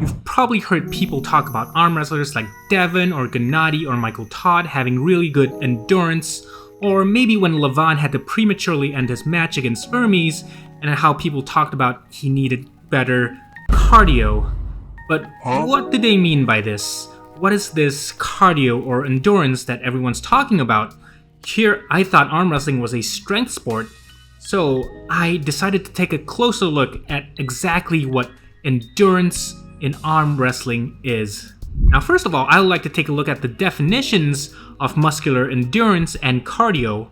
You've probably heard people talk about arm wrestlers like Devon or Gennady or Michael Todd having really good endurance, or maybe when Levon had to prematurely end his match against Hermes and how people talked about he needed better cardio. But what do they mean by this? What is this cardio or endurance that everyone's talking about? Here, I thought arm wrestling was a strength sport, so I decided to take a closer look at exactly what endurance in arm wrestling is. Now, first of all, I would like to take a look at the definitions of muscular endurance and cardio.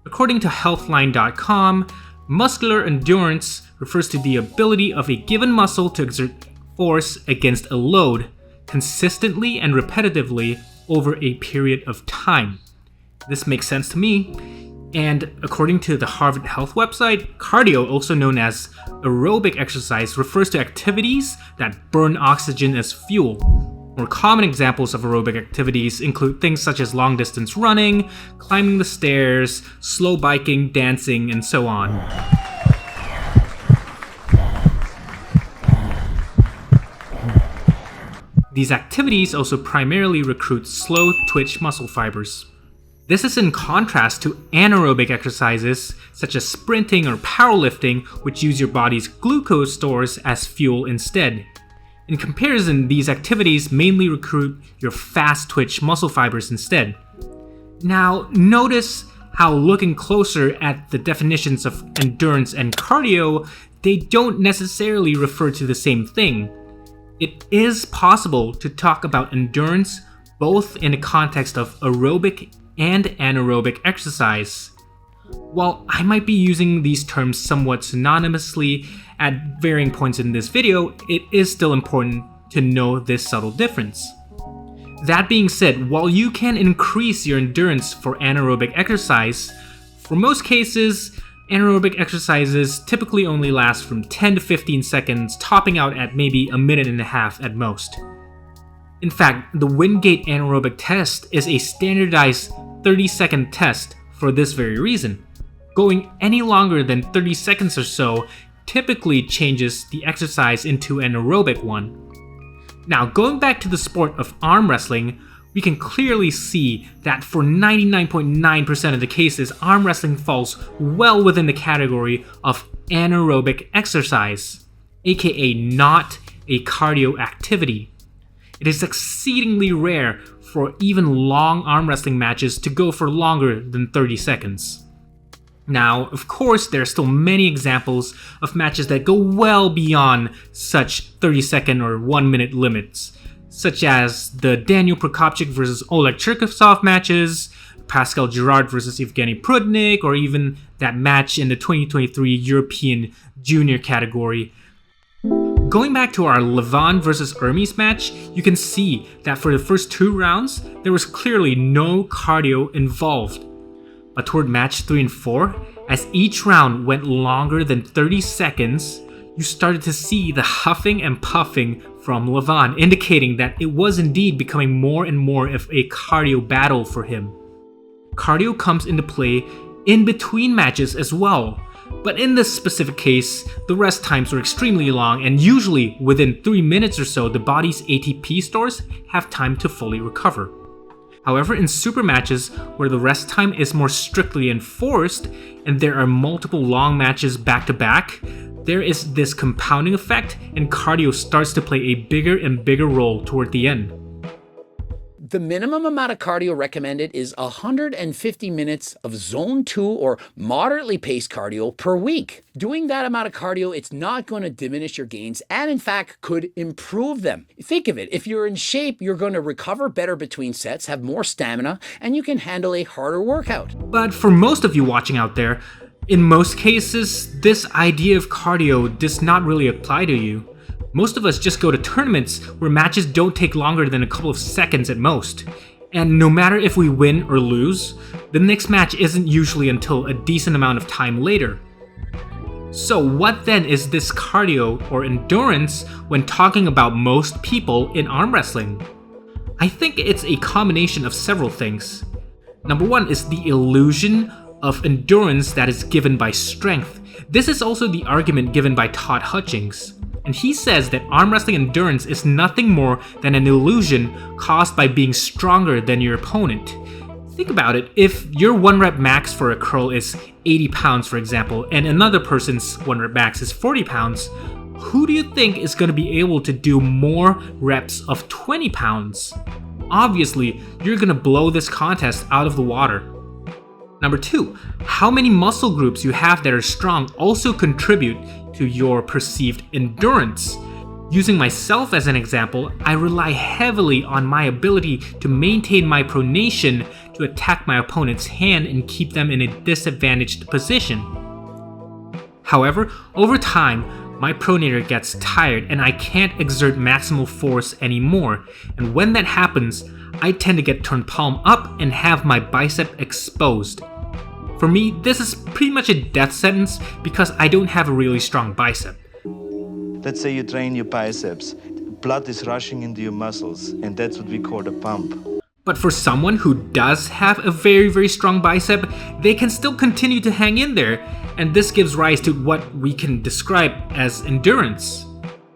According to healthline.com, muscular endurance refers to the ability of a given muscle to exert force against a load consistently and repetitively over a period of time. This makes sense to me. And according to the Harvard Health website, cardio, also known as aerobic exercise, refers to activities that burn oxygen as fuel. More common examples of aerobic activities include things such as long-distance running, climbing the stairs, slow biking, dancing, and so on. These activities also primarily recruit slow twitch muscle fibers. This is in contrast to anaerobic exercises such as sprinting or powerlifting, which use your body's glucose stores as fuel instead. In comparison, these activities mainly recruit your fast twitch muscle fibers instead. Now, notice how looking closer at the definitions of endurance and cardio, they don't necessarily refer to the same thing. It is possible to talk about endurance both in the context of aerobic and anaerobic exercise. While I might be using these terms somewhat synonymously at varying points in this video, it is still important to know this subtle difference. That being said, while you can increase your endurance for anaerobic exercise, for most cases, anaerobic exercises typically only last from 10 to 15 seconds, topping out at maybe a minute and a half at most. In fact, the Wingate anaerobic test is a standardized 30-second test for this very reason. Going any longer than 30 seconds or so typically changes the exercise into an aerobic one. Now, going back to the sport of arm wrestling, we can clearly see that for 99.9% of the cases, arm wrestling falls well within the category of anaerobic exercise, aka not a cardio activity. It is exceedingly rare for even long arm wrestling matches to go for longer than 30 seconds. Now, of course, there are still many examples of matches that go well beyond such 30-second or 1-minute limits, such as the Daniel Prokopchuk vs. Oleg Cherkasov matches, Pascal Girard vs. Evgeny Prudnik, or even that match in the 2023 European Junior category. Going back to our Levon vs. Hermes match, you can see that for the first 2 rounds, there was clearly no cardio involved. But toward match 3 and 4, as each round went longer than 30 seconds, you started to see the huffing and puffing from Levon, indicating that it was indeed becoming more and more of a cardio battle for him. Cardio comes into play in between matches as well, but in this specific case, the rest times were extremely long, and usually within 3 minutes or so, the body's ATP stores have time to fully recover. However, in super matches where the rest time is more strictly enforced and there are multiple long matches back to back, there is this compounding effect and cardio starts to play a bigger and bigger role toward the end. The minimum amount of cardio recommended is 150 minutes of zone 2 or moderately paced cardio per week. Doing that amount of cardio, it's not going to diminish your gains and in fact could improve them. Think of it, if you're in shape, you're going to recover better between sets, have more stamina, and you can handle a harder workout. But for most of you watching out there, in most cases, this idea of cardio does not really apply to you. Most of us just go to tournaments where matches don't take longer than a couple of seconds at most. And no matter if we win or lose, the next match isn't usually until a decent amount of time later. So what then is this cardio or endurance when talking about most people in arm wrestling? I think it's a combination of several things. Number 1 is the illusion of endurance that is given by strength. This is also the argument given by Todd Hutchings. And he says that arm wrestling endurance is nothing more than an illusion caused by being stronger than your opponent. Think about it, if your 1 rep max for a curl is 80 pounds for example, and another person's 1 rep max is 40 pounds, who do you think is going to be able to do more reps of 20 pounds? Obviously, you're going to blow this contest out of the water. Number 2, how many muscle groups you have that are strong also contribute to your perceived endurance. Using myself as an example, I rely heavily on my ability to maintain my pronation to attack my opponent's hand and keep them in a disadvantaged position. However, over time, my pronator gets tired and I can't exert maximal force anymore, and when that happens, I tend to get turned palm up and have my bicep exposed. For me, this is pretty much a death sentence because I don't have a really strong bicep. Let's say you train your biceps, blood is rushing into your muscles, and that's what we call a pump. But for someone who does have a very strong bicep, they can still continue to hang in there, and this gives rise to what we can describe as endurance.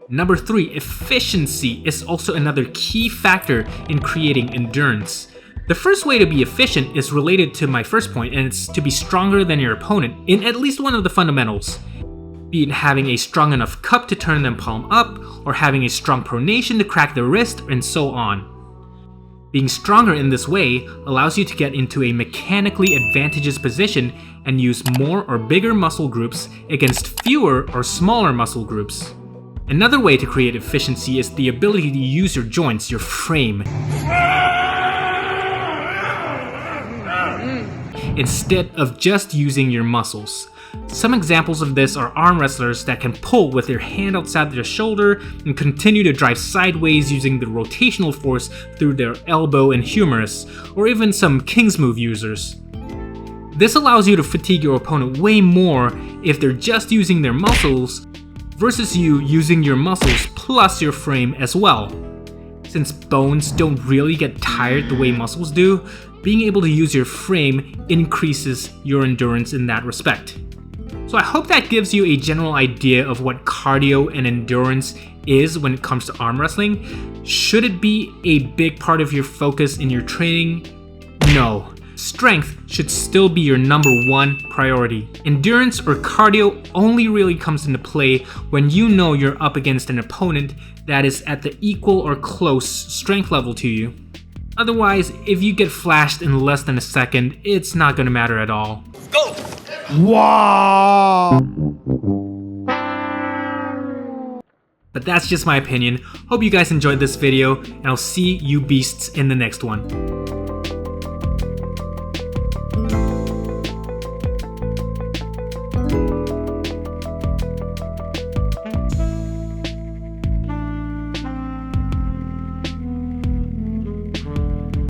Number 3, efficiency is also another key factor in creating endurance. The first way to be efficient is related to my first point, and it's to be stronger than your opponent in at least one of the fundamentals. Be it having a strong enough cup to turn them palm up, or having a strong pronation to crack the wrist, and so on. Being stronger in this way allows you to get into a mechanically advantageous position and use more or bigger muscle groups against fewer or smaller muscle groups. Another way to create efficiency is the ability to use your joints, your frame, instead of just using your muscles. Some examples of this are arm wrestlers that can pull with their hand outside their shoulder and continue to drive sideways using the rotational force through their elbow and humerus, or even some King's move users. This allows you to fatigue your opponent way more if they're just using their muscles versus you using your muscles plus your frame as well. Since bones don't really get tired the way muscles do, being able to use your frame increases your endurance in that respect. So I hope that gives you a general idea of what cardio and endurance is when it comes to arm wrestling. Should it be a big part of your focus in your training? No. Strength should still be your number 1 priority. Endurance or cardio only really comes into play when you know you're up against an opponent that is at the equal or close strength level to you. Otherwise, if you get flashed in less than a second, it's not gonna matter at all. Go! Wow! But that's just my opinion. Hope you guys enjoyed this video, and I'll see you beasts in the next one.